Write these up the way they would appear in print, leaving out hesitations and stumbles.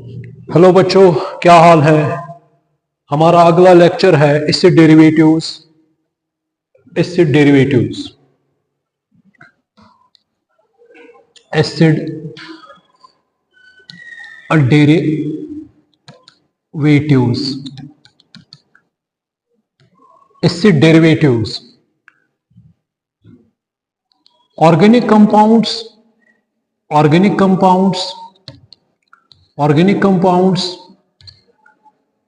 Hello बच्चों, क्या हाल है। हमारा अगला लेक्चर है acid derivatives. Acid derivatives acid derivatives acid derivatives organic compounds organic compounds organic compounds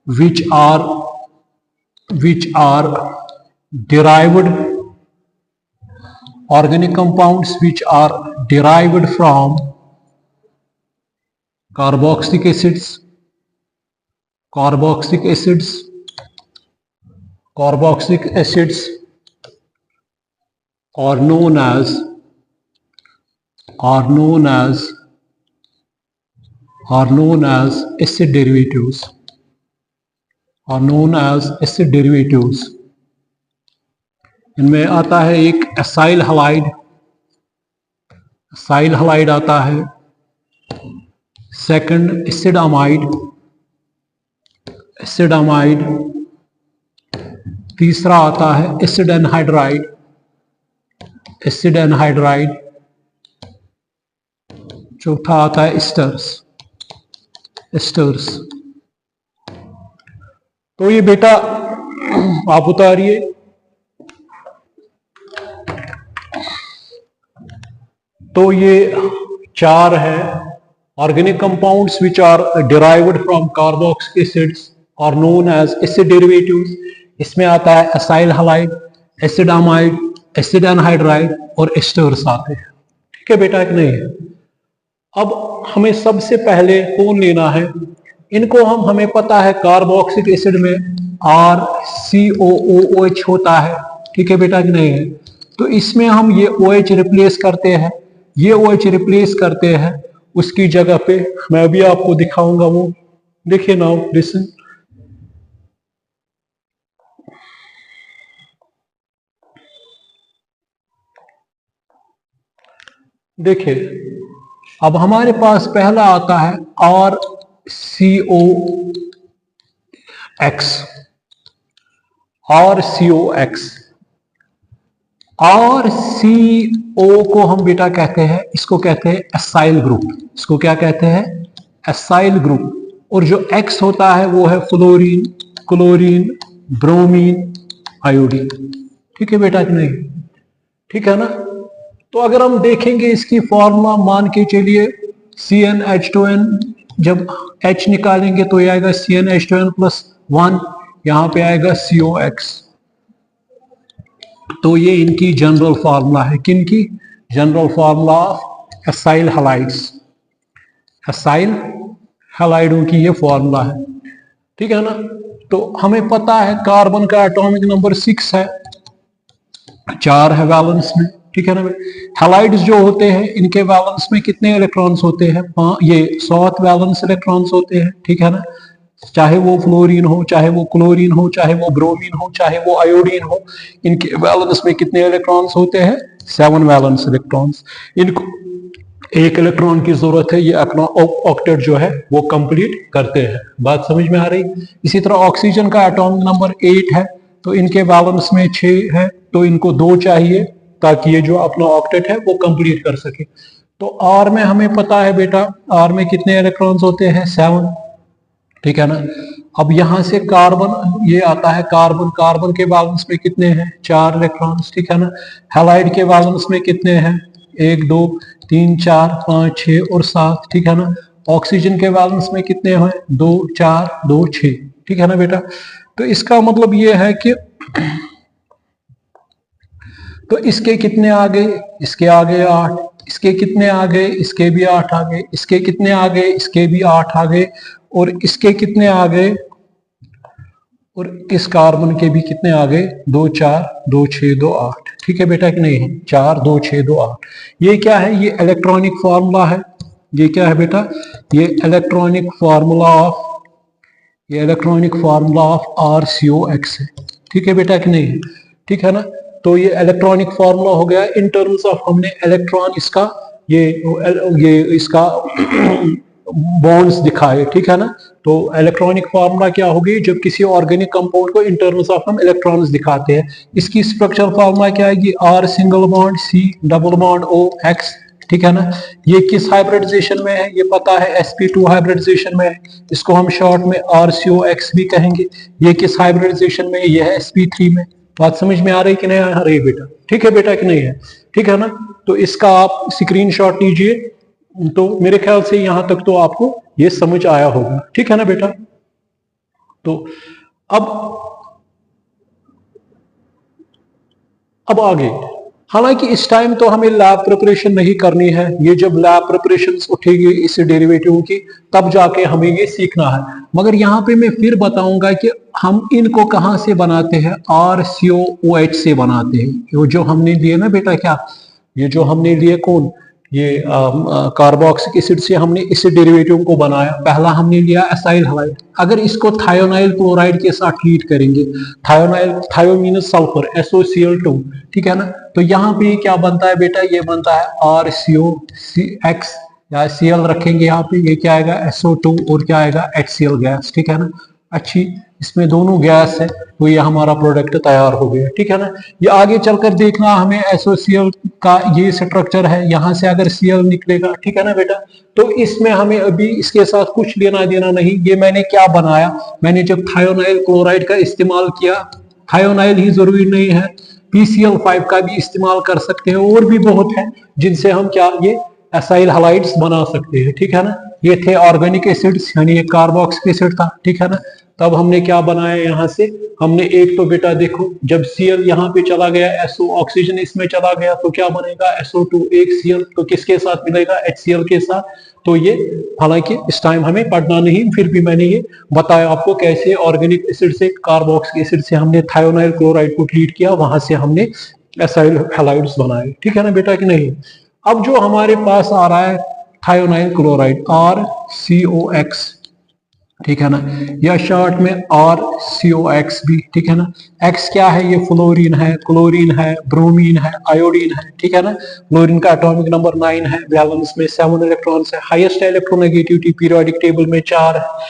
which are derived organic compounds which are derived from carboxylic acids are known as acid derivatives इनमें आता है एक acyl halide आता है, second एसिडामाइड, तीसरा आता है acid anhydride, चौथा आता है एस्टर्स। तो ये बेटा आप उतारिए। तो ये चार है organic compounds which are derived from carboxylic acids are known as acid derivatives. इसमें आता है acyl halide, acid amide, acid anhydride और एस्टर्स आते हैं। ठीक है बेटा कि नहीं है। अब हमें सबसे पहले कौन लेना है, इनको हमें पता है कार्बोक्सिलिक एसिड में RCOOH होता है। ठीक है बेटा कि नहीं है। तो इसमें हम ये OH रिप्लेस करते हैं, उसकी जगह पे मैं भी आपको दिखाऊंगा। वो देखिए नाउ लिसन। देखिए अब हमारे पास पहला आता है RCOX। RCO को हम बेटा कहते हैं, इसको कहते हैं एसाइल ग्रुप। इसको क्या कहते हैं? Acyl group. और जो X होता है वो है फ्लोरीन, क्लोरीन, ब्रोमीन, आयोडीन। ठीक है बेटा कि नहीं? ठीक है ना। तो अगर हम देखेंगे इसकी फॉर्मूला, मान के चलिए CnH2n, जब H निकालेंगे तो ये आएगा CnH2n+1, यहां पे आएगा COX। तो ये इनकी जनरल फार्मूला है। किनकी? जनरल फार्मूला ऑफ एसाइल हैलाइडों की ये फार्मूला है। ठीक है ना। तो हमें पता है कार्बन का एटॉमिक नंबर 6 है, 4 है वैलेंस में। ठीक है ना। हैलाइड्स जो होते हैं इनके वैलेंस में कितने इलेक्ट्रॉन्स होते हैं? ये 7 वैलेंस इलेक्ट्रॉन्स होते हैं। ठीक है ना। चाहे वो फ्लोरीन हो, चाहे वो क्लोरीन हो, चाहे वो ब्रोमीन हो, चाहे वो आयोडीन हो, इनके वैलेंस में कितने इलेक्ट्रॉन्स होते हैं? 7 वैलेंस इलेक्ट्रॉन्स। इनको एक इलेक्ट्रॉन की जरूरत है, ये ऑक्टेट जो है वो कंप्लीट करते हैं। बात समझ में आ रही? इसी तरह ऑक्सीजन का एटॉमिक नंबर 8 है, तो इनके वैलेंस में 6 है, तो इनको 2 चाहिए ताकि ये जो अपना ऑक्टेट है वो कंप्लीट कर सके। तो आर में हमें पता है बेटा, आर में कितने इलेक्ट्रॉन्स होते हैं? 7। ठीक है ना। अब यहां से कार्बन, ये आता है कार्बन के वैलेंस में कितने हैं? 4 इलेक्ट्रॉन्स। ठीक है ना। हैलाइड के वैलेंस में कितने हैं? 1 2 3 4 5 6 और 7। ठीक है ना। ऑक्सीजन के वैलेंस में कितने हैं? 2 4 2 6। ठीक है ना बेटा। तो इसका मतलब ये है कि तो इसके कितने आ गए? इसके आगे 8, इसके कितने आ गए? इसके भी 8 आ गए, इसके कितने आ गए? इसके भी 8 आ गए, और इसके कितने आ गए? और इस कार्बन के भी कितने आ गए? 2 4 2 6 2 8। ठीक है बेटा कि नहीं है? 4 2 6 2 8। ये क्या है? ये इलेक्ट्रॉनिक फार्मूला है। ये क्या है बेटा? ये इलेक्ट्रॉनिक फार्मूला ऑफ RCOX है। ठीक है बेटा कि नहीं है? ठीक है ना। तो ये इलेक्ट्रॉनिक फार्मूला हो गया इन टर्म्स ऑफ, हमने इलेक्ट्रॉन इसका ये इसका बॉन्ड्स दिखाए, ठीक है ना। तो इलेक्ट्रॉनिक फार्मूला क्या होगी, जब किसी ऑर्गेनिक कंपाउंड को इन टर्म्स ऑफ हम इलेक्ट्रॉन्स दिखाते हैं। इसकी स्ट्रक्चर फार्मूला क्या है, R single bond, C double bond, O, X, ठीक है ना। ये किस हाइब्रिडाइजेशन में है, ये पता है, sp2 हाइब्रिडाइजेशन में है। इसको हम शॉर्ट में RCOX भी कहेंगे। ये किस हाइब्रिडाइजेशन में है, ये है sp3 में। बात समझ में आ रही कि नहीं आ रही बेटा, ठीक है बेटा कि नहीं है, ठीक है ना। तो इसका आप स्क्रीनशॉट लीजिए। तो मेरे ख्याल से यहां तक तो आपको ये समझ आया होगा, ठीक है ना बेटा। तो अब आगे, हालांकि इस टाइम तो हमें लैब प्रिपरेशन नहीं करनी है। ये जब लैब प्रिपरेशन उठेगी इस डेरिवेटिव की, तब जाके हमें ये सीखना है। मगर यहाँ पे मैं फिर बताऊंगा कि हम इनको कहाँ से बनाते हैं, RCOOH से बनाते हैं। ये जो हमने लिए ना बेटा, क्या ये जो हमने लिए, कौन, ये कार्बोक्सिलिक एसिड से हमने इस डेरिवेटिव को बनाया। पहला हमने लिया एसाइल हैलाइड। अगर इसको थायोनाइल क्लोराइड के साथ ट्रीट करेंगे, थायोनाइल, थायो मीन्स सल्फर, SOCl2, ठीक है ना। तो यहाँ पे क्या बनता है बेटा, ये बनता है RCOX या Cl रखेंगे यहाँ पे, ये क्या आएगा SO2 और क्या आएगा HCl गैस, ठीक है ना। अच्छी, इसमें दोनों गैस है, तो ये हमारा प्रोडक्ट तैयार हो गया, ठीक है ना। ये आगे चलकर देखना हमें SOCl का ये स्ट्रक्चर है, यहां से अगर Cl निकलेगा, ठीक है ना बेटा। तो इसमें हमें अभी इसके साथ कुछ लेना देना नहीं। ये मैंने क्या बनाया, मैंने जब थायोनाइल क्लोराइड का इस्तेमाल किया, थायोनाइल ही जरूरी नहीं है, PCl5 का भी इस्तेमाल कर सकते हैं, और भी बहुत है जिनसे हम क्या ये एसाइल हैलाइड्स बना सकते हैं, ठीक है ना। ये थे ऑर्गेनिक एसिड्स, यानी ये कार्बोक्सिलिक एसिड था, ठीक है ना। तब हमने क्या बनाया, यहां से हमने एक, तो बेटा देखो, जब Cl यहाँ पे चला गया, SO ऑक्सीजन इसमें चला गया, तो क्या बनेगा SO2, एक Cl, तो किसके साथ मिलेगा, HCl के साथ। तो ये, हालांकि इस टाइम हमें पढ़ना नहीं, फिर भी मैंने ये बताया आपको कैसे ऑर्गेनिक एसिड से, कार्बोक्सिलिक एसिड से हमने थायोनाइल क्लोराइड को ट्रीट किया, वहां से हमने एसाइल हैलाइड्स बनाए, ठीक है ना बेटा कि नहीं। अब जो हमारे पास आ रहा है थायोनाइल क्लोराइड, RCOX, ठीक है ना, या शॉर्ट में RCOX भी, ठीक है ना। X क्या है, ये फ्लोरीन है, क्लोरीन है, ब्रोमीन है, आयोडीन है, ठीक है ना। क्लोरीन का एटॉमिक नंबर 9 है, वैलेंस में 7 इलेक्ट्रॉन्स है, हाईएस्ट इलेक्ट्रोनेगेटिविटी पीरियोडिक टेबल में 4 है।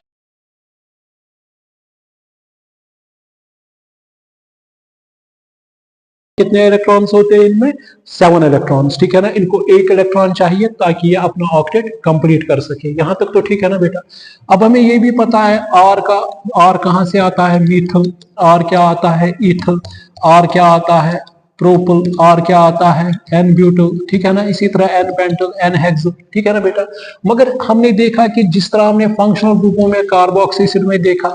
कितने इलेक्ट्रॉन्स होते हैं इनमें, 7 इलेक्ट्रॉन्स, ठीक है ना। इनको एक इलेक्ट्रॉन चाहिए ताकि ये अपना ऑक्टेट कंप्लीट कर सके। यहां तक तो ठीक है ना बेटा। अब हमें ये भी पता है आर कहां से आता है, मीथल, आर क्या आता है, ईथल, आर क्या आता है, प्रोपल, आर क्या आता है, एन ब्यूटल, ठीक है ना। इसी तरह एन पेंटल, एन हेक्सल, ठीक है ना बेटा। मगर हमने देखा कि जिस तरह हमने फंक्शनल ग्रुपों में कार्बोक्सिलिक एसिड में देखा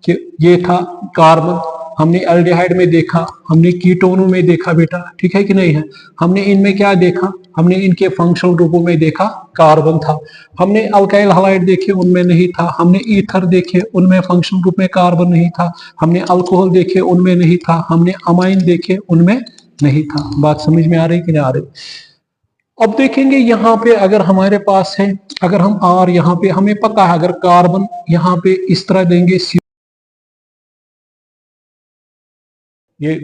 कि ये था कार्बन, हमने एल्डिहाइड में देखा, हमने कीटोनों में देखा बेटा, ठीक है कि नहीं है। हमने इनमें क्या देखा, हमने इनके फंक्शनल ग्रुपों में देखा कार्बन था। हमने अल्काइल हैलाइड देखे, उनमें नहीं था। हमने ईथर देखे, उनमें फंक्शनल ग्रुप में कार्बन नहीं था। हमने अल्कोहल देखे, उनमें नहीं था। हमने अमाइन देखे, उनमें नहीं था। बात समझ में आ रही कि नहीं आ रही। अब देखेंगे यहाँ पे, अगर हमारे पास है, अगर हम आर यहाँ पे, हमें पता है अगर कार्बन यहाँ पे इस तरह देंगे, ये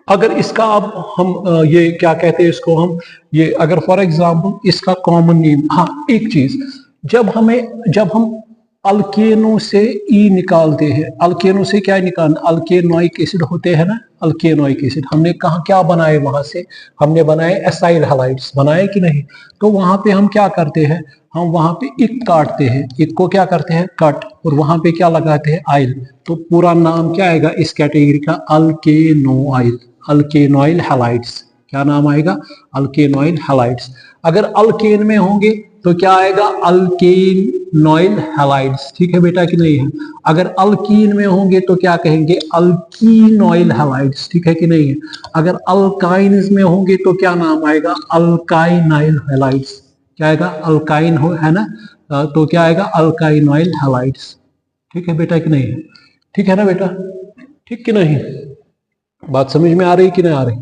अगर इसका अब हम ये क्या कहते हैं इसको, हम ये अगर फॉर एग्जांपल इसका कॉमन नेम, हाँ एक चीज, जब हम अल्केनो से ई निकालते हैं, अल्केनो से क्या निकालना, अल्केनोइक एसिड होते हैं ना, अल्केनोइक एसिड, हमने कहा क्या बनाए, वहां से हमने बनाए एसाइल हैलाइड्स, बनाए कि नहीं। तो वहां पे हम क्या करते हैं, हम वहां पे इक काटते हैं, इक को क्या करते हैं, कट, और वहां पे क्या लगाते हैं, आइल। तो पूरा नाम क्या आएगा इस कैटेगरी का, अल्केनोइल, अल्केनोइल हैलाइड्स। क्या नाम आएगा, अल्केनोइल हैलाइड्स। अगर अल्केन में होंगे तो क्या आएगा, अल्केनोइल हैलाइड्स, ठीक है बेटा कि नहीं है। अगर अल्कीन में होंगे तो क्या कहेंगे, अल्कीनोइल हैलाइड्स, ठीक है कि नहीं है। अगर अल्काइन्स में होंगे तो क्या नाम आएगा, अल्काइनाइल हैलाइड्स। क्या आएगा, अल्काइन हो है ना, तो क्या आएगा, अल्काइनोइल हैलाइड्स, ठीक है बेटा कि नहीं है, ठीक है ना बेटा, ठीक कि नहीं। बात समझ में आ रही कि नहीं आ रही।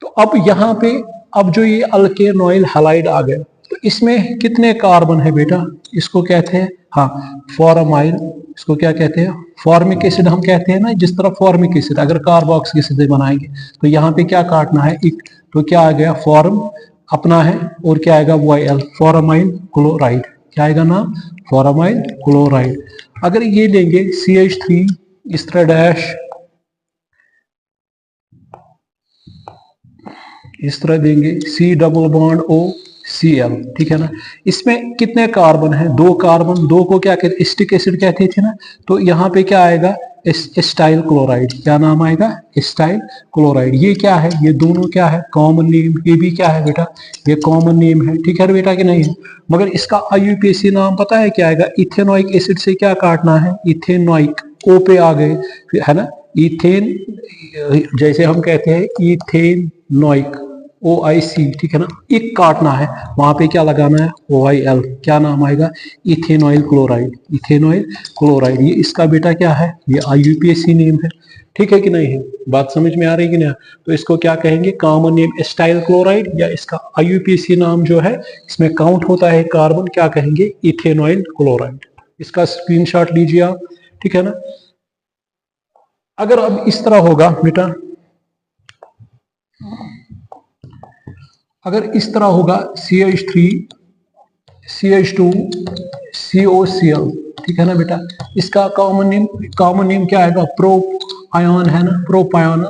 तो अब यहाँ पे, अब जो ये अल्केनोइल हैलाइड आ गया, तो इसमें कितने कार्बन है बेटा, इसको कहते हैं, हाँ फॉर्माइल, इसको क्या कहते हैं, फॉर्मिक एसिड हम कहते हैं ना। जिस तरह फॉर्मिक एसिड अगर कार्बोक्सिलिक एसिड बनाएंगे तो यहाँ पे क्या काटना है, एक, तो क्या आ गया, फॉर्म अपना है, और क्या आएगा, YL, फॉर्माइल क्लोराइड, क्या आएगा नाम? Formyl chloride. अगर ये लेंगे CH3 इस तरह डैश, इस तरह देंगे C double bond O Cl, ठीक है ना। इसमें कितने कार्बन हैं? 2 कार्बन, 2 को क्या कहते, एसिटिक एसिड कहते थे ना। तो यहाँ पे क्या आएगा? Acetyl chloride. क्या नाम आएगा? Acetyl chloride. ये क्या है? ये दोनों क्या है? Common name. ये भी क्या है बेटा? ये कॉमन नेम है, ठीक है बेटा कि नहीं है? मगर इसका IUPAC नाम पता है क्या आएगा? इथेनोइक एसिड से क्या काटना है? इथेनोइक, O पे आ गए, है ना। इथेन, जैसे हम कहते हैं इथेनोइक, OIC, ठीक है ना। एक काटना है, वहां पे क्या लगाना है? OIL। क्या नाम आएगा? Ethanoyl chloride. इथेनॉइल क्लोराइड, ये इसका बेटा क्या है? ये IUPAC नेम है, ठीक है कि नहीं है? बात समझ में आ रही है कि नहीं? तो इसको क्या कहेंगे? कॉमन नेम एस्टाइल क्लोराइड, या इसका IUPAC नाम जो है, इसमें काउंट होता है कार्बन, क्या कहेंगे? Ethanoyl chloride. इसका स्क्रीनशॉट लीजिए आप, ठीक है ना। अगर अब इस तरह होगा बेटा, अगर इस तरह होगा CH3 CH2 COCl, ठीक है ना बेटा। इसका कॉमन नेम क्या आएगा? प्रोप आयन, है ना, प्रोप आयन।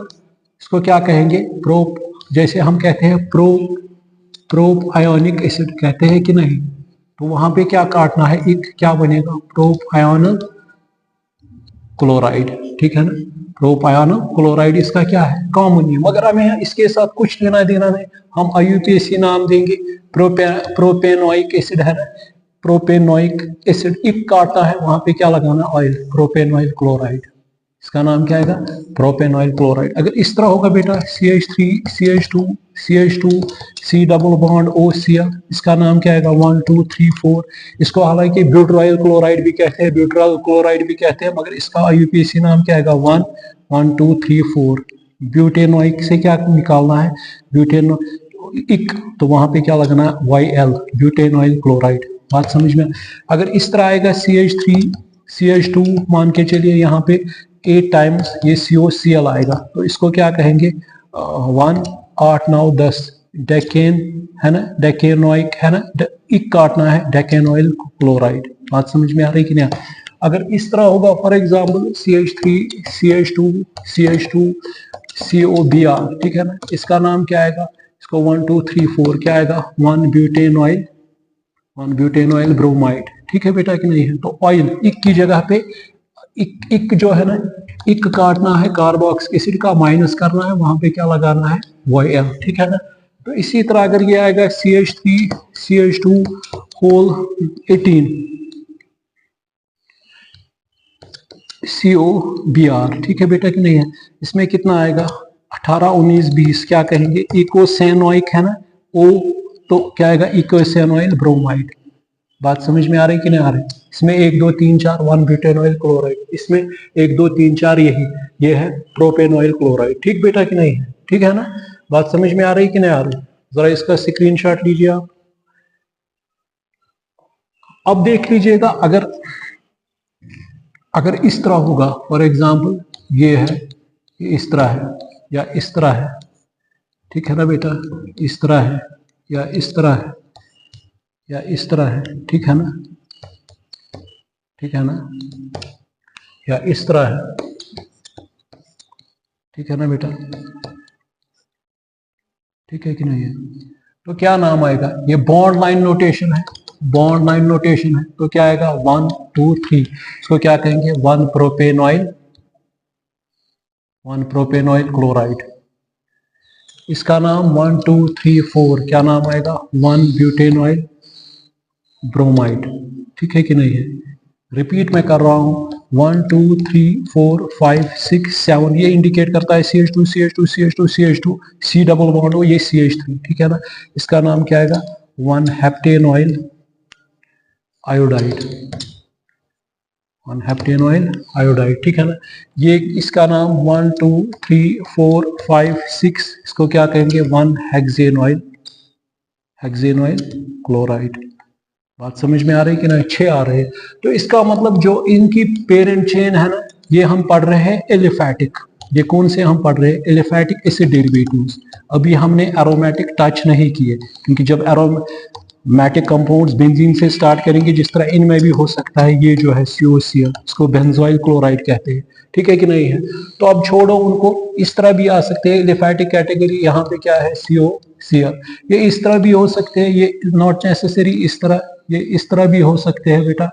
इसको क्या कहेंगे? प्रोप, जैसे हम कहते हैं प्रोप आयोनिक एसिड कहते हैं कि नहीं। तो वहां पे क्या काटना है? एक क्या बनेगा? प्रोप आयन क्लोराइड, ठीक है ना। प्रोप आयन क्लोराइड इसका क्या है? Common name. मगर हमें इसके साथ कुछ लेना देना नहीं, हम IUPAC नाम देंगे। प्रोपेनोइक एसिड है ना, प्रोपेनोइक एसिड एक काटना है, वहां पे क्या लगाना? Oil, propanoyl chloride. इसका नाम क्या आएगा? Propanoyl chloride. अगर इस तरह होगा बेटा CH3 CH2 C double bond OCl, इसका नाम क्या आएगा? 1 2 3 4। इसको हालांकि ब्यूटराइल क्लोराइड भी कहते हैं, ब्यूटराइल क्लोराइड भी कहते हैं, मगर इसका IUPAC नाम क्या आएगा? 1 1 2 3 4। ब्यूटेनोइक से क्या निकालना है? ब्यूटेनो इक, तो वहां पे क्या लगना है? YL, butanoyl chloride. बात समझ में? अगर इस तरह आएगा CH3 CH2, मान के चलिए यहाँ पे 8 टाइम्स ये COCl आएगा, तो इसको क्या कहेंगे? 1 8 9 10 डेकेन, है ना, डेकेनोइक, है ना, इक काटना है, डेकेनोइल क्लोराइड। बात समझ में आ रही कि नहीं? अगर इस तरह होगा, for example CH3 CH2 COBr, ठीक है ना, इसका नाम क्या आएगा? इसको 1 2 3 4 क्या आएगा? 1 ब्यूटेनॉइल ब्रोमाइड, ठीक है बेटा कि नहीं है? तो ऑयल, इक की जगह पे इक जो है ना, इक काटना है, कार्बोक्सिलिक एसिड का माइनस करना है, वहां पे क्या लगाना है? YL, ठीक है ना। तो इसी तरह अगर ये आएगा CH3 CH2 होल 18 COBr, ठीक है बेटा कि नहीं है? इसमें कितना आएगा? 18 19 20, क्या कहेंगे? इकोसेनोइक, है ना, O, तो क्या आएगा? इकोसेनोइल ब्रोमाइड। बात समझ में आ रही कि नहीं आ रही? इसमें 1 2 3 4 1 ब्यूटेनॉइल क्लोराइड, इसमें 1 2 3 4 यही, ये है प्रोपेनॉइल क्लोराइड, ठीक बेटा कि नहीं है? ठीक है ना? बात समझ में आ रही कि नहीं आ रही? जरा इसका स्क्रीनशॉट लीजिए आप। अब देख लीजिएगा, अगर इस तरह होगा, फॉर एग्जाम्पल ये है, ये इस तरह है या इस तरह है, ठीक है ना बेटा, इस तरह है या इस तरह है या इस तरह है, ठीक है ना, ठीक है ना, या इस तरह है, ठीक है ना बेटा, ठीक है कि नहीं है? तो क्या नाम आएगा? ये बॉन्ड लाइन नोटेशन है, बॉन्ड लाइन नोटेशन है, तो क्या आएगा? 1 2 3, इसको क्या कहेंगे? 1 प्रोपेनॉइल क्लोराइड। इसका नाम 1 2 3 4 क्या नाम आएगा? 1 ब्यूटेनॉइल ब्रोमाइड, ठीक है कि नहीं है? रिपीट मैं कर रहा हूं, 1 2 3 4 5 6 7, ये इंडिकेट करता है CH2 CH2 CH2 CH2 C double bond हो, ये CH3, ठीक है ना। इसका नाम क्या आएगा? 1 हेप्टेनॉइल आयोडाइड, 1 हेप्टेनॉइल आयोडाइड, ठीक है ना। ये इसका नाम 1 2 3 4 5 6, इसको क्या कहेंगे? 1 हेक्सेनॉइल क्लोराइड। बात समझ में आ रही कि नहीं? 6 आ रहे हैं। तो इसका मतलब जो इनकी पेरेंट चेन है ना, ये हम पढ़ रहे हैं एलिफैटिक। ये कौन से हम पढ़ रहे हैं? Aliphatic acid derivatives. अभी हमने एरोमेटिक टच नहीं किए, क्योंकि जब मैटिक कंपाउंड्स बेंजीन से स्टार्ट करेंगे, जिस तरह इनमें भी हो सकता है ये जो है COCl, इसको बेंजोइल क्लोराइड कहते हैं, ठीक है कि नहीं है। तो अब छोड़ो उनको, इस तरह भी आ सकते हैं एलिफैटिक कैटेगरी, यहाँ पे क्या है COCl, ये इस तरह भी हो सकते हैं, ये नॉट नेसेसरी इस तरह, ये इस तरह भी हो सकते हैं बेटा।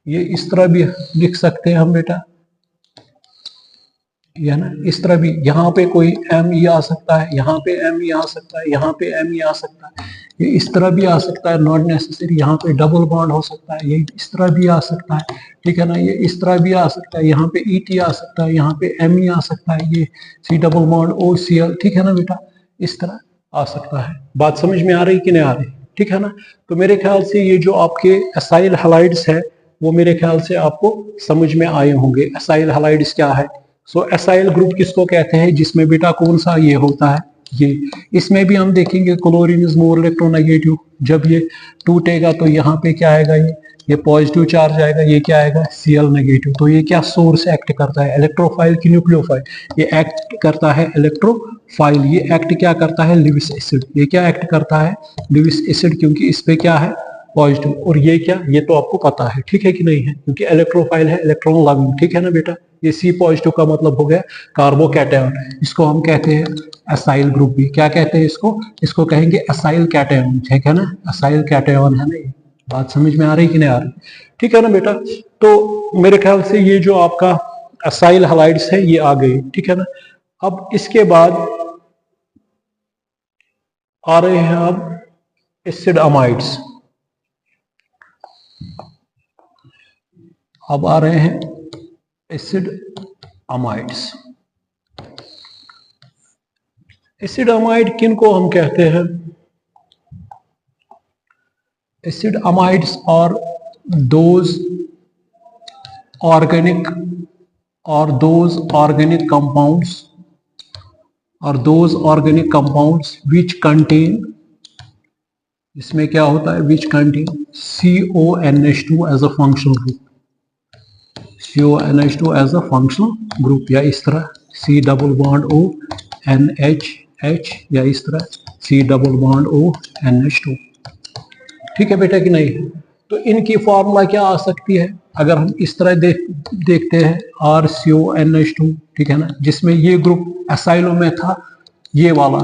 ये इस तरह भी लिख सकते हैं हम बेटा, ये ना इस तरह भी, यहाँ पे कोई ME आ सकता है, यहाँ पे ME आ सकता है, यहाँ पे ME आ सकता है, ये इस तरह भी आ सकता है, नॉट नेसेसरी, यहाँ पे डबल बॉन्ड हो सकता है, ये इस तरह भी आ सकता है, ठीक है ना, ये इस तरह भी आ सकता है, यहाँ पे ET आ सकता है, यहाँ पे ME आ सकता है, ये C डबल बॉन्ड OCl, ठीक है ना बेटा, इस तरह आ सकता है। बात समझ में आ रही कि नहीं आ रही, ठीक है ना। तो मेरे ख्याल से ये जो आपके एसाइल हैलाइड्स है वो मेरे ख्याल से आपको समझ में आए होंगे। एसाइल हैलाइड्स क्या है? सो एसाइल ग्रुप किसको कहते हैं? जिसमें बेटा कौन सा ये होता है, ये, इसमें भी हम देखेंगे क्लोरीन इज मोर इलेक्ट्रोनेगेटिव, जब ये टूटेगा तो यहाँ पे क्या आएगा, ये पॉजिटिव चार्ज आएगा, ये क्या आएगा Cl नेगेटिव। तो ये क्या सोर्स एक्ट करता है, इलेक्ट्रोफाइल की न्यूक्लियोफाइल? ये एक्ट करता है इलेक्ट्रोफाइल। ये एक्ट क्या करता है, लिविस एसिड। ये क्या एक्ट करता है, लिविस एसिड, क्योंकि इस पे क्या है पॉजिटिव। और ये क्या, ये तो आपको पता है, ठीक है कि नहीं है, क्योंकि इलेक्ट्रोफाइल है, इलेक्ट्रॉन लविंग, ठीक है ना बेटा। ये C पॉजिटिव का मतलब हो गया कार्बोकैटायन, इसको हम कहते हैं एसाइल ग्रुप भी। क्या कहते हैं इसको कहेंगे एसाइल कैटायन, ठीक है ना, एसाइल कैटायन है ना। ये बात समझ में आ रही कि नहीं आ रही, ठीक है ना बेटा। तो मेरे ख्याल से ये जो आपका एसाइल हैलाइड्स है ये आ गए, ठीक है ना। अब इसके बाद आ रहे हैं अब एसिड अमाइड्स। अब आ रहे हैं एसिड अमाइड्स। एसिड अमाइड किन को हम कहते हैं? एसिड अमाइड्स और those organic compounds which contain, इसमें क्या होता है, which contain CONH2 as a functional group, CONH2 as a functional group, या इस तरह C double bond O NH, या इस तरह C double bond O NH2, ठीक है बेटा कि नहीं। तो इनकी फॉर्मूला क्या आ सकती है, अगर हम इस तरह देखते हैं RCONH2, ठीक है ना, जिसमें ये ग्रुप एसाइलो में था, ये वाला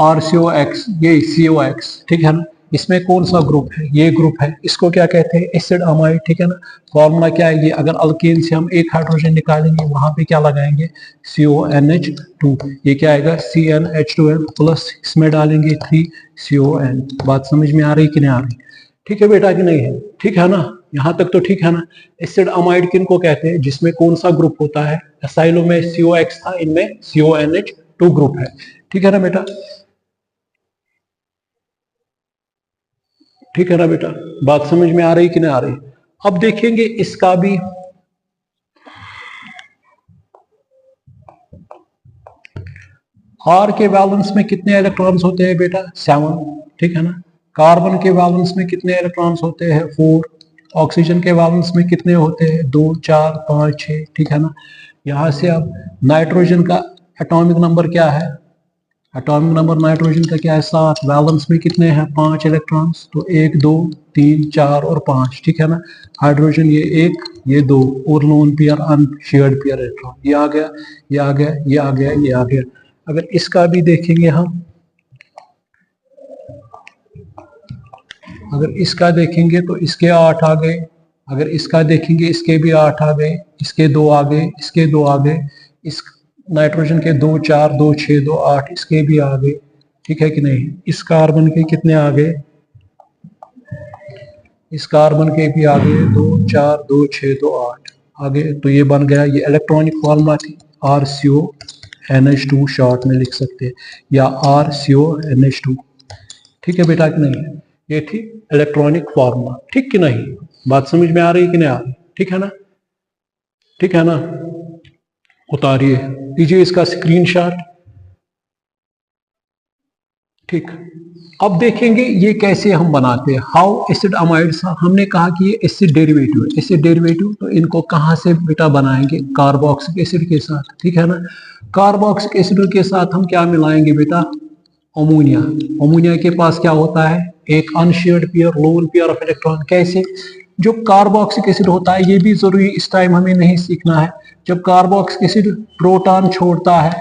RCOX, ये COX, ठीक है ना, इसमें कौन सा ग्रुप है, ये ग्रुप है, इसको क्या कहते हैं, एसिड अमाइड, ठीक है ना। फॉर्मूला क्या है, ये अगर अल्केन से हम एक हाइड्रोजन निकालेंगे, वहां पे क्या लगाएंगे CONH2, ये क्या आएगा CnH2n प्लस, इसमें डालेंगे 3CON। बात समझ में आ रही कि नहीं आ रही, ठीक है बेटा कि नहीं है, ठीक है ना, यहां तक तो ठीक है ना। एसिड अमाइड किन को कहते हैं, जिसमें कौन सा ग्रुप होता है, एसाइलो में COX था, इनमें CONH2 ग्रुप है, ठीक है ना बेटा, ठीक है ना बेटा। बात समझ में आ रही कि नहीं आ रही। अब देखेंगे इसका भी, R के वैलेंस में कितने इलेक्ट्रॉन्स होते हैं बेटा, 7, ठीक है ना। कार्बन के वैलेंस में कितने इलेक्ट्रॉन्स होते हैं, 4। ऑक्सीजन के वैलेंस में कितने होते हैं, 2, 4, 5, 6, ठीक है ना। यहां से अब नाइट्रोजन का एटॉमिक नंबर क्या है, एटॉमिक नंबर नाइट्रोजन का क्या है, 7। वैलेंस में कितने हैं, 5 इलेक्ट्रॉन्स, तो 1, 2, 3, 4 और 5, ठीक है ना। हाइड्रोजन ये 1, ये 2, और lone pair unshared pair electron, ये आ गया, ये आ गया, ये आ गया, ये आ गया। अगर इसका भी देखेंगे हम, अगर इसका देखेंगे तो इसके 8 आ गए, अगर इसका देखेंगे इसके भी 8 आ गए, इसके 2 आ गए, इसके 2 आ गए, इस नाइट्रोजन के 2, 4, 2, 6, 2, 8, इसके भी आ गए, ठीक है कि नहीं। इस कार्बन के कितने आ गए, इस कार्बन के भी आ गए, 2, 4, 2, 6, 2, 8 आ गए। तो ये बन गया, ये इलेक्ट्रॉनिक फॉर्मूला थी, RCONH2 शॉर्ट में लिख सकते हैं, या RCONH2, ठीक है बेटा कि नहीं, ये थी इलेक्ट्रॉनिक फॉर्मूला, ठीक कि नहीं। बात समझ में आ रही कि नहीं आ रही, ठीक है ना, ठीक है ना। उतारिए, लीजिए इसका स्क्रीनशॉट, ठीक। अब देखेंगे ये कैसे हम बनाते हैं, हाउ एसिड अमाइड्स। हमने कहा कि ये एसिड डेरिवेटिव है, एसिड डेरिवेटिव, तो इनको कहाँ से बेटा बनाएंगे, कार्बोक्सिलिक एसिड के साथ, ठीक है ना। कार्बोक्सिलिक एसिड के साथ हम क्या मिलाएंगे बेटा, अमोनिया। अमोनिया के पास क्या होता है, एक unshared pair, lone pair of electron. कैसे, जो कार्बोक्सिलिक एसिड होता है, ये भी जरूरी इस टाइम हमें नहीं सीखना है, जब कार्बोक्सिलिक एसिड प्रोटॉन छोड़ता है,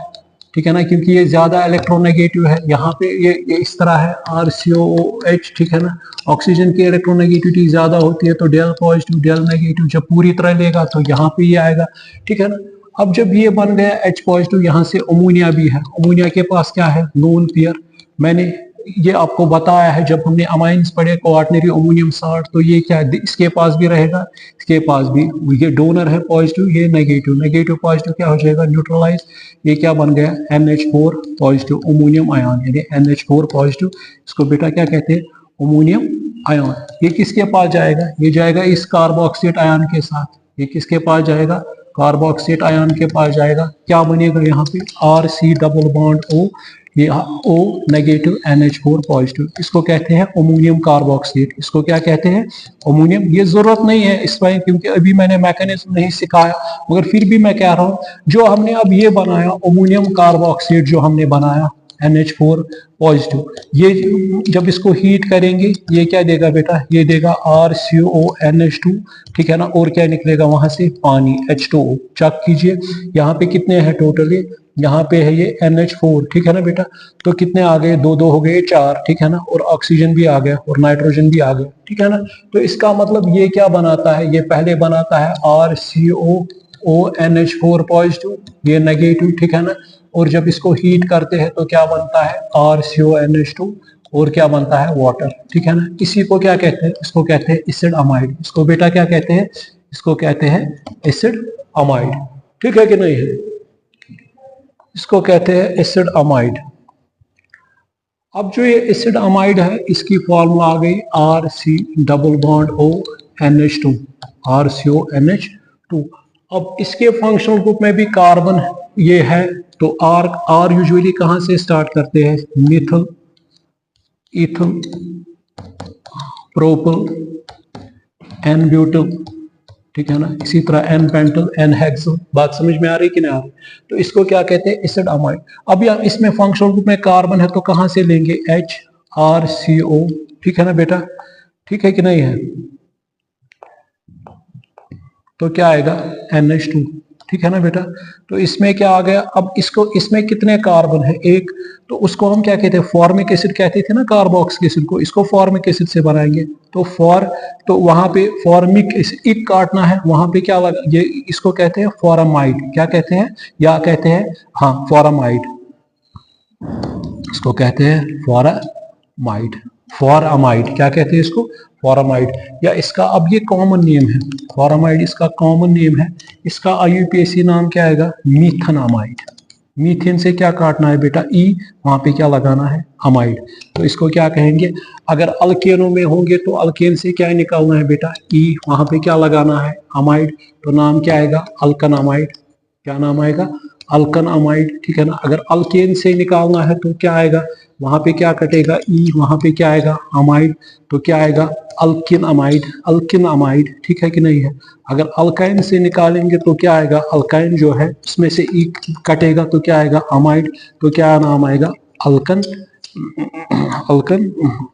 ठीक है ना, क्योंकि ये ज्यादा इलेक्ट्रोनेगेटिव है, यहाँ पे ये इस तरह है RCOOH, ठीक है ना। ऑक्सीजन की इलेक्ट्रोनेगेटिविटी ज्यादा होती है, तो डेल पॉजिटिव डेल नेगेटिव, जब पूरी तरह लेगा तो यहाँ पे ये आएगा, ठीक है ना। अब जब ये बन गया H पॉजिटिव, यहाँ से अमोनिया भी है, अमोनिया के पास क्या है, लोन पेयर। मैंने ये आपको बताया है जब हमने अमाइंस पढ़े, क्वार्टनरी अमोनियम साल्ट, तो ये क्या है, इसके पास भी रहेगा, इसके पास भी, ये डोनर है पॉजिटिव, ये नेगेटिव, नेगेटिव पॉजिटिव क्या हो जाएगा, न्यूट्रलाइज। ये क्या बन गया, NH4 पॉजिटिव अमोनियम आयन, यानी NH4 पॉजिटिव, इसको बेटा क्या कहते हैं, अमोनियम आयन। ये किसके पास जाएगा, ये जाएगा इस कार्बोक्सिलेट आयन के साथ, ये किसके पास जाएगा, कार्बोक्सिलेट आयन के पास जाएगा। क्या बनेगा यहाँ पे, RC डबल बॉन्ड O, ये O नेगेटिव NH4 पॉजिटिव, इसको कहते हैं अमोनियम कार्बोक्सिलेट। इसको क्या कहते हैं, अमोनियम। ये जरूरत नहीं है इस पर, क्योंकि अभी मैंने मैकेनिज्म नहीं सिखाया, मगर फिर भी मैं कह रहा हूँ, जो हमने अब ये बनाया अमोनियम कार्बोक्सिलेट, जो हमने बनाया NH4 पॉजिटिव, ये जब इसको हीट करेंगे, ये क्या देगा बेटा, ये देगा RCONH2, ठीक है ना, और क्या निकलेगा वहां से, पानी H2O। चेक कीजिए यहाँ पे कितने हैं टोटली, यहाँ पे है ये NH4, ठीक है ना बेटा, तो कितने आ गए, दो दो हो गए 4, ठीक है ना, और ऑक्सीजन भी आ गया और नाइट्रोजन भी आ गया, ठीक है ना। तो इसका मतलब ये क्या बनाता है, ये पहले बनाता है RCOONH4 पॉजिटिव, ये नेगेटिव, ठीक है ना, और जब इसको हीट करते हैं तो क्या बनता है, RCONH2, और क्या बनता है, वाटर, ठीक है ना। इसी को क्या कहते हैं, इसको कहते हैं एसिड अमाइड। इसको बेटा क्या कहते हैं, इसको कहते हैं एसिड अमाइड, ठीक है कि नहीं है, इसको कहते हैं एसिड अमाइड। अब जो ये एसिड अमाइड है, इसकी फॉर्मूला आ गई RC double bond O NH2, RCONH2। अब इसके फंक्शनल ग्रुप में भी कार्बन ये है, तो R यूजुअली कहां से स्टार्ट करते हैं, मिथल, इथल, प्रोपल, N ब्यूटल, ठीक है ना, इसी तरह N पेंटल, N हेक्सल। बात समझ में आ रही कि नहीं आ रही, तो इसको क्या कहते हैं, एसिड अमाइड। अब यार इसमें फंक्शनल ग्रुप में कार्बन है, तो कहां से लेंगे, HRCO, ठीक है ना बेटा, ठीक है कि नहीं है, तो क्या आएगा, NH2, ठीक है ना बेटा। तो इसमें क्या आ गया, अब इसको, इसमें कितने कार्बन है, एक, तो उसको हम क्या कहते हैं, फॉर्मिक एसिड कहते थे ना कार्बोक्सिलिक एसिड को, इसको फॉर्मिक एसिड से बनाएंगे, तो तो वहां पे फॉर्मिक एसिड एक काटना है, वहां पे क्या लगा, ये इसको कहते हैं फॉर्माइड, क्या कहते हैं, या कहते हैं, हाँ फॉर्माइड, इसको कहते हैं फॉरामाइड, फॉरामाइड क्या कहते हैं इसको, फॉरामाइड, या इसका अब ये कॉमन नेम है, फॉरामाइड इसका कॉमन नेम है, इसका IUPAC नाम क्या आएगा, मीथेनामाइड। मीथेन से क्या काटना है बेटा, ई, वहां पे क्या लगाना है, अमाइड, तो इसको क्या कहेंगे। अगर अल्केनों में होंगे तो अल्केन से क्या निकालना है बेटा, ई, वहां पे क्या लगाना है, अमाइड, तो नाम क्या आएगा, अल्कनामाइड। क्या नाम आएगा, अल्कन अमाइड, ठीक है ना। अगर अल्केन से निकालना है तो क्या आएगा, वहां पे क्या कटेगा, ई, वहां पे क्या आएगा, अमाइड, तो क्या आएगा, अल्किन अमाइड, अल्किन अमाइड, ठीक है कि नहीं है। अगर अल्काइन से निकालेंगे तो क्या आएगा, अल्काइन जो है उसमें से ई कटेगा तो क्या आएगा, अमाइड, तो क्या नाम आएगा, अल्कन, अल्कन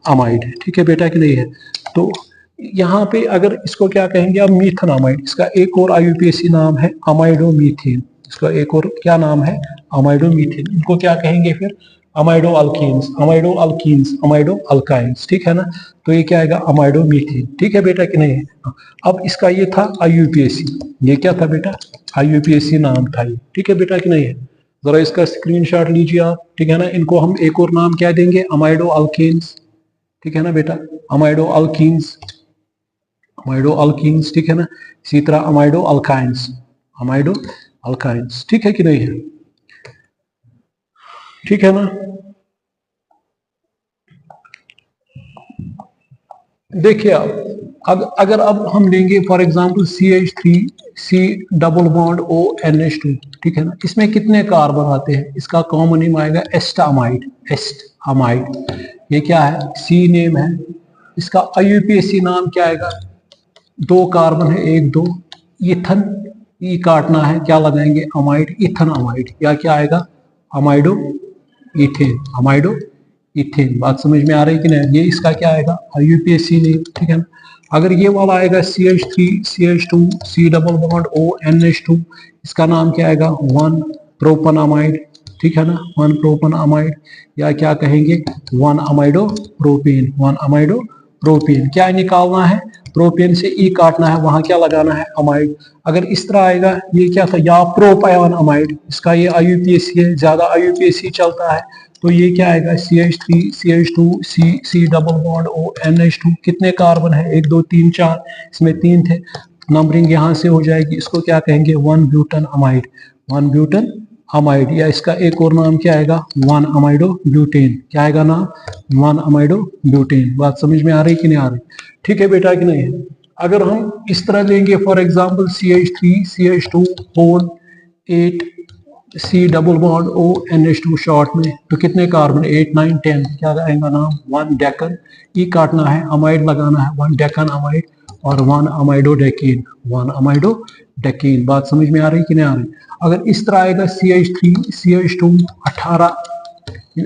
अमाइड, ठीक है बेटा कि नहीं है। तो यहाँ पे अगर इसको क्या कहेंगे आप, मीथेनामाइड, इसका एक और IUPAC नाम है अमाइडोमीथेन, इसका एक और क्या नाम है, अमाइडोमीथेन। इनको क्या कहेंगे फिर, amido alkenes, amido alkenes, amido alkynes, ठीक है ना। तो ये क्या आएगा, अमाइडोमीथेन, ठीक है बेटा कि नहीं है। अब इसका ये था IUPAC, ये क्या था बेटा, IUPAC नाम था ये, ठीक है बेटा कि नहीं है। जरा इसका स्क्रीनशॉट लीजिए आप, ठीक है ना। इनको हम एक और नाम क्या देंगे, अमाइडो अल्कीन्स, ठीक है ना बेटा, अमाइडो अल्कीन्स, अमाइडो अल्कीन्स, ठीक है ना। इसी तरह अमाइडो अल्काइंस, अमाइडो अल्काइंस, ठीक है कि नहीं है, ठीक है ना। देखिए अगर अब हम लेंगे for example CH3 C double bond ONH2, ठीक है ना, इसमें कितने कार्बन आते हैं? इसका कॉमन नेम आएगा एस्टामाइड। एस्टामाइड ये क्या है? C नेम है। इसका IUPAC नाम क्या आएगा? 2 कार्बन है, 1 2 इथन, ई काटना है, क्या लगाएंगे? अमाइड, इथन अमाइड, या क्या आएगा? Amido ethane, amido ethane. बात समझ में आ रही है कि नहीं? ये इसका क्या आएगा? IUPAC नेम, ठीक है ना। अगर ये वाला आएगा CH3 CH2 C double bond ONH2, इसका नाम क्या आएगा? 1 प्रोपन अमाइड, ठीक है ना, 1 प्रोपन अमाइड, या क्या कहेंगे? 1 अमाइडो प्रोपेन, 1 अमाइडो प्रोपेन। क्या निकालना है? प्रोपेन से ई काटना है, वहां क्या लगाना है? अमाइड। अगर इस तरह आएगा, ये क्या था? या प्रोपायन अमाइड, इसका ये IUPAC है, ज्यादा IUPAC चलता है, तो ये क्या आएगा? CH3 CH2 C double bond ONH2, कितने कार्बन है? 1 2 3 4, इसमें 3 थे, नंबरिंग यहां से हो जाएगी। इसको क्या कहेंगे? 1 ब्यूटन अमाइड, 1 ब्यूटन अमाइड, या इसका एक और नाम क्या आएगा? 1 अमाइडो ब्यूटेन। क्या आएगा नाम? 1 अमाइडो ब्यूटेन। बात समझ में आ रही कि नहीं आ रही? ठीक है बेटा कि नहीं है? अगर हम इस तरह लेंगे for example CH3 CH2 whole 8 C double bond ONH2 short में, तो कितने कार्बन? 8 9 10, क्या आएगा नाम? 1 डेकन, ई काटना है, अमाइड लगाना है, 1 डेकन अमाइड, और 1 अमाइडो डेकीन, 1 अमाइडो डेकीन। बात समझ में आ रही कि नहीं आ रही? अगर इस तरह आएगा CH3 CH2 18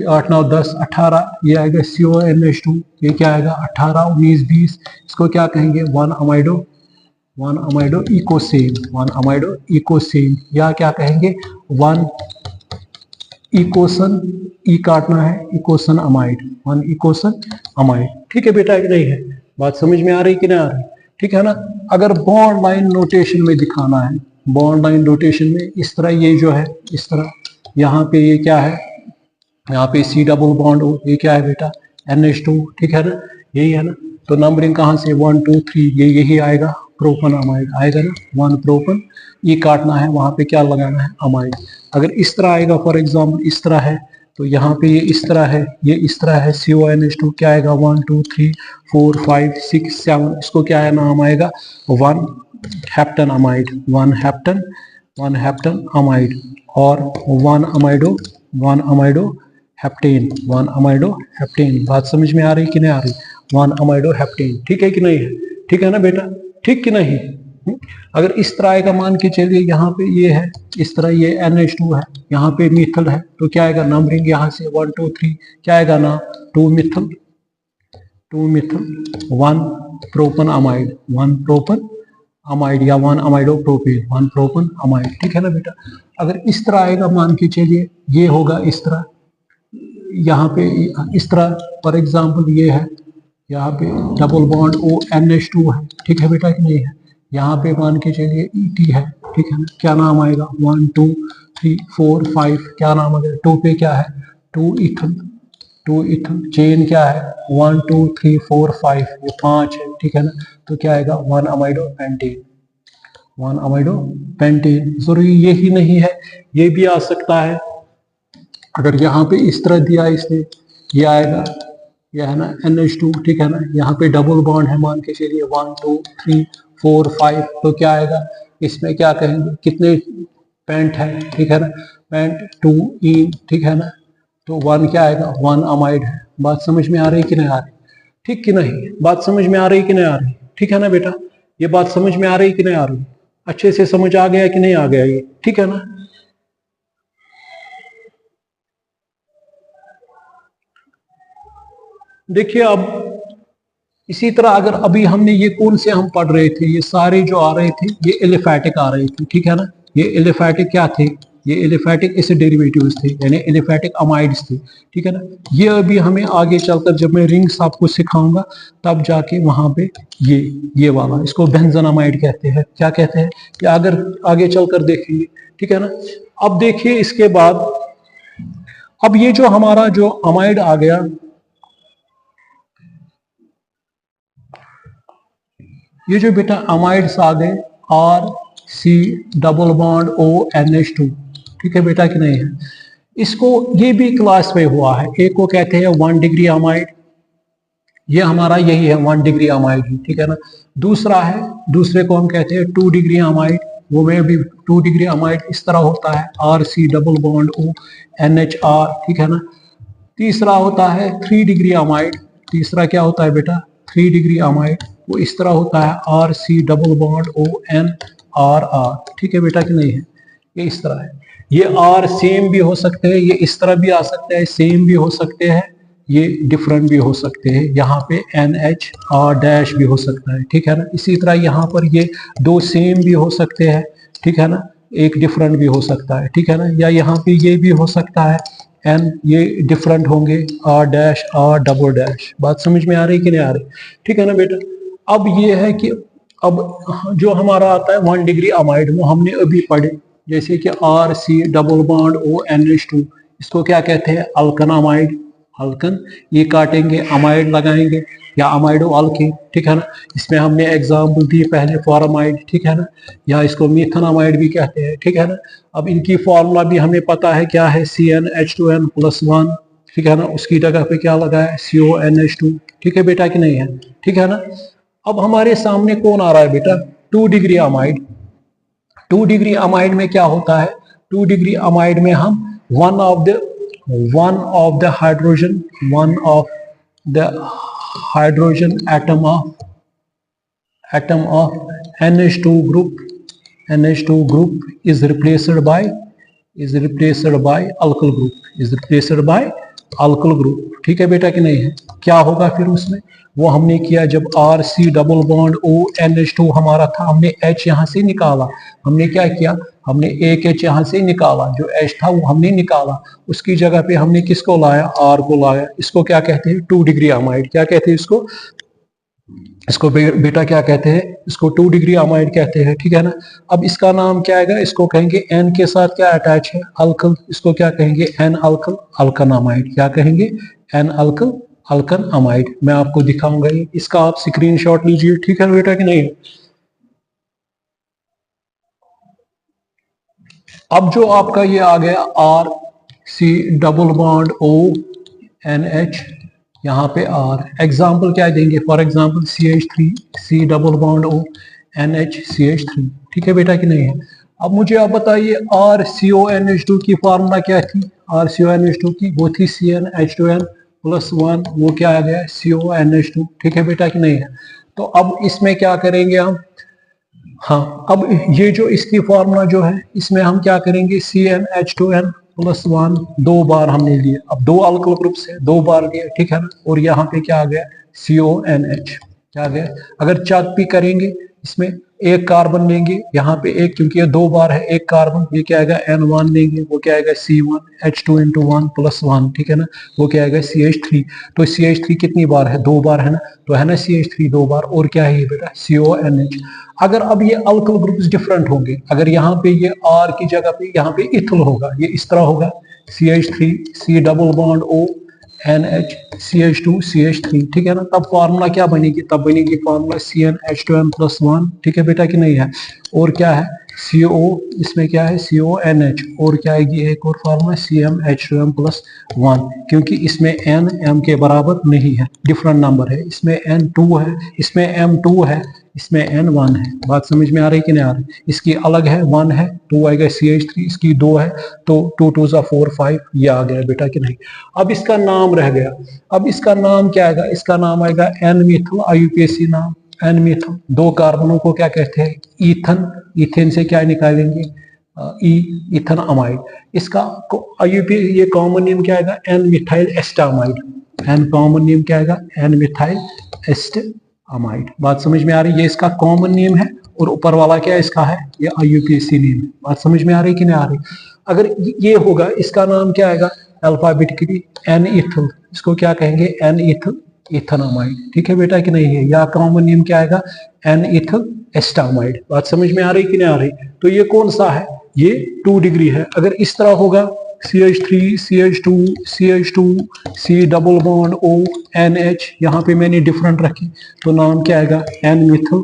8 9 10 18, ये आएगा CONH2, ये क्या आएगा? 18 19 20, इसको क्या कहेंगे? 1 अमाइडो, 1 अमाइडो इकोसेन, 1 अमाइडो इकोसेन, या क्या कहेंगे? 1 इकोसन, ई काटना है, इकोसन अमाइड, 1 इकोसन अमाइड। ठीक है बेटा कि नहीं है? बात समझ में आ रही कि नहीं आ रही? ठीक है ना। अगर बॉन्ड लाइन नोटेशन में दिखाना है, बॉन्ड लाइन नोटेशन में इस तरह, ये जो है इस तरह, यहाँ पे ये क्या है? यहाँ पे C डबल बॉन्ड हो, ये क्या है बेटा? NH2, ठीक है ना, यही है ना। तो नंबरिंग कहाँ से? 1 2 3, ये यही आएगा, प्रोपन अमाइड आएगा ना, 1 प्रोपन, ये काटना है, वहां पे क्या लगाना है? अमाइड। अगर इस तरह आएगा फॉर एग्जाम्पल इस तरह है, तो यहाँ पे ये इस तरह है, ये इस तरह है, CONH2, क्या आएगा? 1 2 3 4 5 6 7, इसको क्या है नाम आएगा? 1 हेप्टन अमाइड, 1 हेप्टन अमाइड, और 1 amido, 1 amido heptane, 1 amido heptane. बात समझ में आ रही कि नहीं आ रही? 1 अमाइडो हेप्टेन। ठीक है कि नहीं है? ठीक है ना बेटा? ठीक कि नहीं? अगर इस तरह का मान के चलिए, यहाँ पे ये है इस तरह, ये NH2 है, यहाँ पे मिथल है, तो क्या आएगा? नंबरिंग यहाँ से 1 2 3, क्या आएगा ना? 2 मिथल, 1 प्रोपन अमाइड, 1 प्रोपन अमाइड, या 1 अमाइडो प्रोपेन, 1 प्रोपन अमाइड। ठीक है ना बेटा? अगर इस तरह आएगा, मान के चलिए ये होगा इस तरह, यहाँ पे इस तरह फॉर एग्जांपल ये है, यहाँ पे डबल बॉन्ड ONH2 है, ठीक है बेटा कि नहीं है? यहाँ पे मान के चलिए ET है, ठीक है ना, क्या नाम आएगा? 1 2 3 4 5, क्या नाम आएगा? 2 पे क्या है? 2 इथन, 2 इथन, चेन क्या है? 1 2 3 4 5, ये 5 है, ठीक है ना। तो क्या आएगा? 1 अमाइडो पेंटेन, 1 अमाइडो पेंटेन। जरूरी यही नहीं है, ये भी आ सकता है। अगर यहाँ पे इस तरह दिया इसने, ये आएगा, यह है ना NH2, ठीक है ना, यहाँ पे डबल बॉन्ड है, मान के चलिए 1 2 3 4 5, तो क्या आएगा? इसमें क्या कहेंगे? कितने पेंट है? ठीक है ना, पेंट 2 इन, ठीक है ना, तो 1 क्या आएगा? 1 अमाइड है। बात समझ में आ रही कि नहीं आ रही? ठीक कि नहीं? बात समझ में आ रही कि नहीं आ रही? ठीक है ना बेटा? ये बात समझ में आ रही कि नहीं आ रही? अच्छे से समझ आ गया कि नहीं आ गया ये? ठीक है ना। देखिए अब इसी तरह अगर अभी हमने ये कौन से हम पढ़ रहे थे, ये सारे जो आ रहे थे ये एलिफेटिक आ रहे थे, ठीक है ना। ये एलिफेटिक क्या थे? ये एलिफेटिक एसिड डेरिवेटिव्स थे, यानी एलिफेटिक अमाइड्स थे, ठीक है ना। ये अभी हमें आगे चलकर जब मैं रिंग्स आपको सिखाऊंगा तब जाके वहां पे ये वाला, इसको बेंजोनामाइड कहते हैं। क्या कहते हैं? कि अगर आगे चलकर देखेंगे, ठीक है ना। अब देखिए इसके बाद, अब ये जो हमारा जो अमाइड आ गया, ये जो बेटा अमाइड्स आ गए RC डबल बॉन्ड ONH2, ठीक है बेटा कि नहीं है? इसको ये भी क्लास में हुआ है। एक को कहते हैं 1 डिग्री अमाइड, ये हमारा यही है 1 डिग्री अमाइड, ठीक है ना। दूसरा है, दूसरे को हम कहते हैं 2 डिग्री अमाइड, वो में भी 2 डिग्री अमाइड इस तरह होता है RC double bond O NHR, ठीक है ना। तीसरा होता है 3 डिग्री अमाइड, तीसरा क्या होता है बेटा 3 डिग्री अमाइड, वो इस तरह होता है RC double bond O NRR, ठीक है बेटा कि नहीं है, ये इस तरह है। ये R सेम भी हो सकते हैं, ये इस तरह भी आ सकते हैं, सेम भी हो सकते हैं, ये डिफरेंट भी हो सकते हैं, यहाँ पे NHR डैश भी हो सकता है, ठीक है ना। इसी तरह यहाँ पर ये 2 सेम भी हो सकते हैं, ठीक है ना, एक डिफरेंट भी हो सकता है, ठीक है ना। या यहाँ पे ये भी हो सकता है N, ये डिफरेंट होंगे R dash R double dash. बात समझ में आ रही कि नहीं आ रही, ठीक है ना बेटा। अब ये है कि अब जो हमारा आता है 1 डिग्री अमाइड, वो हमने अभी पढ़े, जैसे कि RC double bond O NH2, इसको क्या कहते हैं अल्कन अमाइड, अल्कन, ये काटेंगे अमाइड लगाएंगे या अमाइडो अल्कीन, ठीक है ना। इसमें हमने एग्जाम्पल दी पहले फॉर्माइड, ठीक है ना, या इसको मीथेनामाइड भी कहते हैं, ठीक है ना। अब इनकी फॉर्मूला भी हमें पता है क्या है, CnH2n+1, ठीक है ना, उसकी जगह पे क्या लगा है CONH2, ठीक है बेटा कि नहीं है, ठीक है ना। अब हमारे सामने कौन आ रहा है बेटा 2 डिग्री अमाइड। 2 डिग्री अमाइड में क्या होता है, 2 डिग्री अमाइड में हम one of the hydrogen atom of NH2 group is replaced by alkyl group, ठीक है बेटा कि नहीं है। क्या होगा फिर उसमें, वो हमने किया जब RC double bond O NH2 हमारा था, हमने H यहाँ से निकाला, हमने क्या किया, हमने एक H यहाँ से निकाला, जो H था वो हमने निकाला, उसकी जगह पे हमने किसको लाया, R को लाया। इसको क्या कहते हैं 2 डिग्री अमाइड, क्या कहते हैं इसको बेटा क्या कहते हैं, इसको 2 डिग्री अमाइड कहते हैं, ठीक है ना। अब इसका नाम क्या आएगा, इसको कहेंगे N के साथ क्या अटैच है अल्कल, इसको क्या कहेंगे N अल्कल अल्कन अमाइड, क्या कहेंगे N अल्कल अल्कन अमाइड। मैं आपको दिखाऊंगा ये, इसका आप स्क्रीनशॉट लीजिए, ठीक है बेटा कि नहीं। अब जो आपका ये आ गया RC double bond O NH, यहाँ पे R, एग्जाम्पल क्या देंगे, for example CH3 C double bond O NH CH3, ठीक है बेटा कि नहीं है। अब मुझे आप बताइए RCONH2 की फार्मूला क्या थी, RCONH2 की वो थी CnH2n+1, वो क्या आ गया CONH2, ठीक है बेटा कि नहीं है। तो अब इसमें क्या करेंगे हम, हाँ अब ये जो इसकी फॉर्मूला जो है, इसमें हम क्या करेंगे CnH2n+1 2 बार हमने लिए, अब 2 अल्किल ग्रुप से 2 बार लिए, ठीक है ना। और यहाँ पे क्या आ गया CONH, क्या आ गया। अगर चेक भी करेंगे, इसमें एक कार्बन लेंगे, यहाँ पे एक, क्योंकि ये 2 बार है एक कार्बन, ये क्या आएगा N1 लेंगे, वो क्या आएगा C1H2 × 1+1, ठीक है ना, वो क्या आएगा CH3। तो CH3 कितनी बार है, 2 बार है ना, तो है ना CH3 2 बार, और क्या है ये बेटा CONH। अगर अब ये अल्किल ग्रुप्स डिफरेंट होंगे, अगर यहाँ पे ये R की जगह पे यहाँ पे इथल होगा, ये इस तरह होगा CH3 C double bond O NH CH2 CH3, ठीक है ना। तब फार्मूला क्या बनेगी, तब बनेगी फार्मूला CnH2n+1, ठीक है बेटा कि नहीं है। और क्या है CO, इसमें क्या है CONH, और क्या आएगी एक और फार्मूला CmH2n+1, क्योंकि इसमें N M के बराबर नहीं है, डिफरेंट नंबर है, इसमें N2 है, इसमें M2 है, इसमें N1 है। बात समझ में आ रही कि नहीं आ रही। इसकी अलग है 1 है, 2 आएगा CH3, इसकी 2 है, तो 2 2 4 5, ये आ गया बेटा कि नहीं। अब इसका नाम रह गया, अब इसका नाम क्या आएगा, इसका नाम आएगा N मिथल, IUPAC नाम N मिथल। 2 कार्बनों को क्या कहते हैं ईथन, ईथेन से क्या निकालेंगे ईथन अमाइड। इसका IUPAC ये कॉमन नेम क्या आएगा N methyl acetamide, N common name क्या आएगा N मिथाइल एस्टामाइड। बात समझ में आ रही है, ये इसका कॉमन नेम है, और ऊपर वाला क्या इसका है, ये IUPAC नेम है। बात समझ में आ रही कि नहीं आ रही। अगर ये होगा, इसका नाम क्या आएगा अल्फाबेटिकली N इथल, इसको क्या कहेंगे N इथल इथेनामाइड, ठीक है बेटा कि नहीं है। या कॉमन नेम क्या आएगा N इथल एस्टामाइड। बात समझ में आ रही कि नहीं आ रही। तो ये कौन सा है, ये 2 डिग्री है। अगर इस तरह होगा CH3 CH2 CH2 C double bond O NH, यहाँ पे मैंने डिफरेंट रखे, तो नाम क्या आएगा N मिथल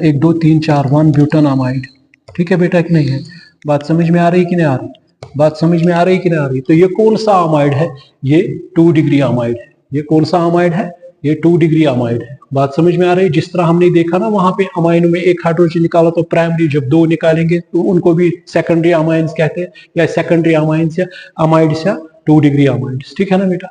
1 2 3 4 1 ब्यूटानामाइड, ठीक है बेटा कि नहीं है। बात समझ में आ रही कि नहीं आ रही, बात समझ में आ रही कि नहीं आ रही। तो ये कौन सा अमाइड है, ये 2 डिग्री अमाइड है, ये कौन सा अमाइड है, ये 2 डिग्री अमाइड है। बात समझ में आ रही है? जिस तरह हमने देखा ना वहां पे अमाइनो में एक हाइड्रोजन निकाला तो प्राइमरी, जब 2 निकालेंगे तो उनको भी सेकेंडरी अमाइंस कहते हैं, या सेकेंडरी अमाइंस या अमाइड्स या 2 डिग्री अमाइड्स। ठीक है ना बेटा।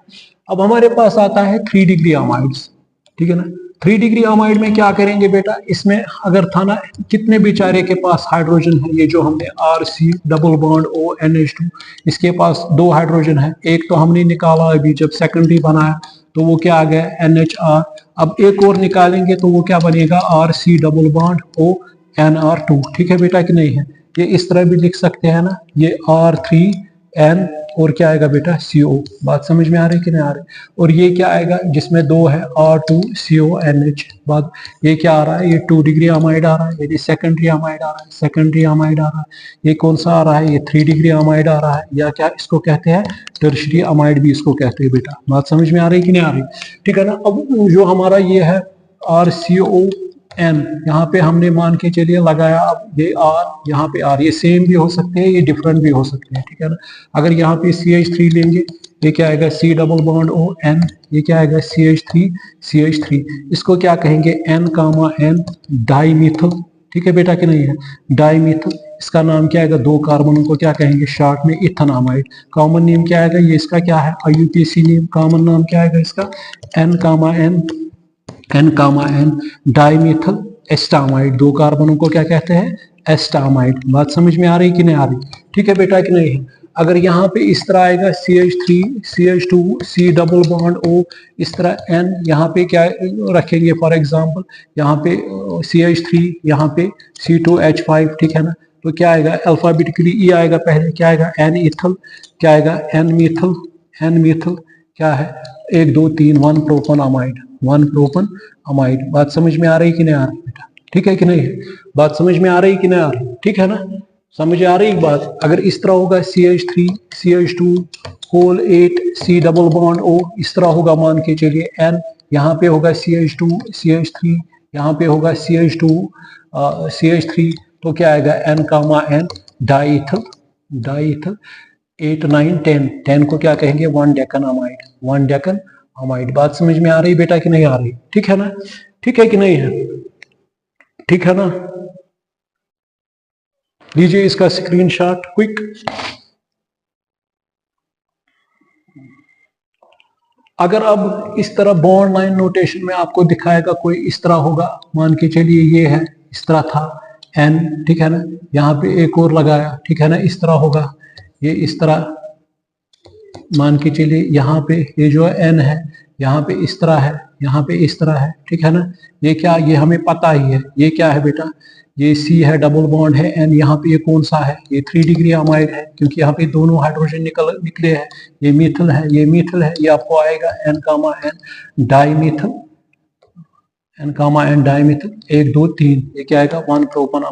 अब हमारे पास आता है 3 डिग्री अमाइड्स। ठीक है ना। 3 डिग्री अमाइड में क्या करेंगे बेटा, इसमें अगर था ना कितने बेचारे के पास हाइड्रोजन है, ये जो हमने RC डबल बॉन्ड ONH2, इसके पास 2 हाइड्रोजन है। एक तो हमने निकाला अभी जब सेकेंडरी बनाया तो वो क्या आ गया NHR। अब एक और निकालेंगे तो वो क्या बनेगा RC डबल बॉन्ड ONR2। ठीक है बेटा कि नहीं है? ये इस तरह भी लिख सकते हैं ना, ये R3N और क्या आएगा बेटा CO। बात समझ में आ रही कि नहीं आ रही? और ये क्या आएगा जिसमें 2 है R2CONH। बात ये क्या आ रहा है, ये 2 डिग्री अमाइड आ रहा है, ये सेकेंडरी अमाइड आ रहा है, सेकेंडरी अमाइड आ रहा है। ये कौन सा आ रहा है, ये 3 डिग्री अमाइड आ रहा है, या क्या इसको कहते हैं टर्शरी अमाइड भी इसको कहते हैं बेटा। बात समझ में आ रही कि नहीं आ रही? ठीक है ना। अब जो हमारा ये है RCON, यहाँ पे हमने मान के चलिए लगाया, अब ये R, यहाँ पे R, ये सेम भी हो सकते हैं, ये डिफरेंट भी हो सकते हैं। ठीक है ना। अगर यहाँ पे CH3 लेंगे, ये क्या आएगा C डबल बॉन्ड ON, ये क्या आएगा CH3। इसको क्या कहेंगे N, डाइमिथल। ठीक है बेटा कि नहीं है? डाइमिथल। इसका नाम क्या आएगा, 2 कार्बनों को क्या कहेंगे शॉर्ट में इथेनामाइड। कॉमन नेम क्या आएगा, ये इसका क्या है IUPAC नेम, कॉमन नाम क्या आएगा इसका N, डाइमिथल एस्टामाइड। 2 कार्बनों को क्या कहते हैं, एस्टामाइड। बात समझ में आ रही कि नहीं आ रही? ठीक है बेटा कि नहीं है? अगर यहाँ पे इस तरह आएगा CH3 CH2 C double bond O, इस तरह N, यहाँ पे क्या रखेंगे फॉर एग्जांपल, यहाँ पे CH3, यहाँ पे C2H5। ठीक है ना। तो क्या आएगा अल्फाबेटिकली E आएगा पहले, क्या आएगा N इथल, क्या आएगा N मिथल, क्या है 1 2 3 1 प्रोपन अमाइड। बात समझ में आ रही कि नहीं आ रही बेटा? ठीक है कि नहीं है? बात समझ में आ रही कि नहीं आ रही? ठीक है ना। समझ आ रही एक बात। अगर इस तरह होगा CH3 CH2 whole 8 C double bond O, इस तरह होगा मान के चलिए N, यहाँ पे होगा CH2 CH3, यहाँ पे होगा CH3, तो क्या आएगा N, डाइथल 8 9 10 को क्या कहेंगे 1 डेकन अमाइड। बात समझ में आ रही बेटा कि नहीं आ रही? ठीक है ना। ठीक है कि नहीं है? ठीक है ना। लीजिए इसका स्क्रीनशॉट क्विक। अगर अब इस तरह बॉन्ड लाइन नोटेशन में आपको दिखाएगा कोई इस तरह होगा, मान के चलिए ये है, इस तरह था N। ठीक है ना। यहाँ पे एक और लगाया, ठीक है ना, इस तरह होगा, ये इस तरह मान के चलिए, यहाँ पे ये जो N है, यहाँ पे इस तरह है, यहाँ पे इस तरह है। ठीक है ना। ये क्या, ये हमें पता ही है, ये क्या है बेटा, ये C है, डबल बॉन्ड है N, यहाँ पे ये कौन सा है, ये 3 डिग्री अमाइड है, क्योंकि यहाँ पे दोनों हाइड्रोजन निकले हैं। ये मिथल है, ये आपको आएगा N, डाइमिथल, डाइमिथल 1 2 3, ये क्या आएगा 1 प्रोपन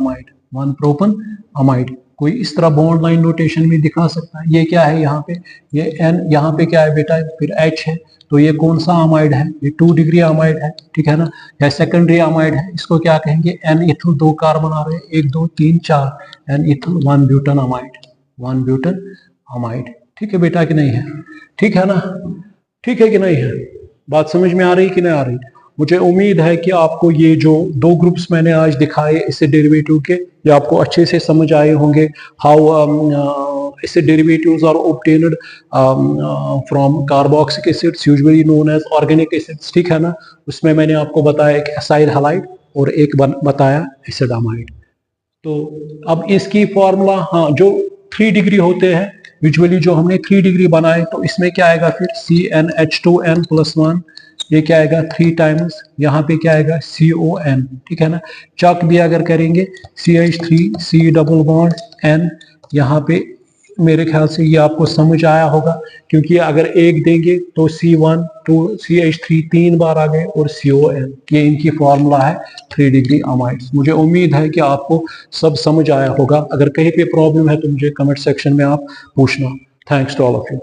अमाइड। कोई इस तरह बॉन्ड लाइन नोटेशन में दिखा सकता है। ये क्या है यहाँ पे, ये N, यहाँ पे क्या है बेटा, फिर H है, तो ये कौन सा अमाइड है, ये 2 डिग्री अमाइड है। ठीक है ना, या सेकेंडरी अमाइड है, इसको क्या कहेंगे N इथल, 2 कार्बन आ रहे हैं, 1 2 3 4, N इथल 1 ब्यूटन अमाइड। ठीक है बेटा कि नहीं है? ठीक है ना। ठीक है कि नहीं है? बात समझ में आ रही कि नहीं आ रही? मुझे उम्मीद है कि आपको ये जो 2 ग्रुप्स मैंने आज दिखाए इससे डेरिवेटिव के, ये आपको अच्छे से समझ आए होंगे। हाउ इससे derivatives are obtained from carboxylic acids usually known as organic acids. ठीक है ना। उसमें मैंने आपको बताया एक एसाइल हैलाइड और एक बताया एसिडामाइड। तो अब इसकी फॉर्मूला, हाँ, जो 3 डिग्री होते हैं यूजुअली, जो हमने 3 डिग्री बनाए, तो इसमें क्या आएगा फिर CnH2n+1, ये क्या आएगा 3 टाइम्स, यहाँ पे क्या आएगा CON। ठीक है ना। चक भी अगर करेंगे CH3 C double bond N, यहाँ पे मेरे ख्याल से ये आपको समझ आया होगा, क्योंकि अगर एक देंगे तो C1 तो CH3 3 बार आ गए और CON, ये इनकी फॉर्मूला है 3 डिग्री अमाइड्स। मुझे उम्मीद है कि आपको सब समझ आया होगा। अगर कहीं पे प्रॉब्लम है तो मुझे कमेंट सेक्शन में आप पूछना। Thanks to all of you.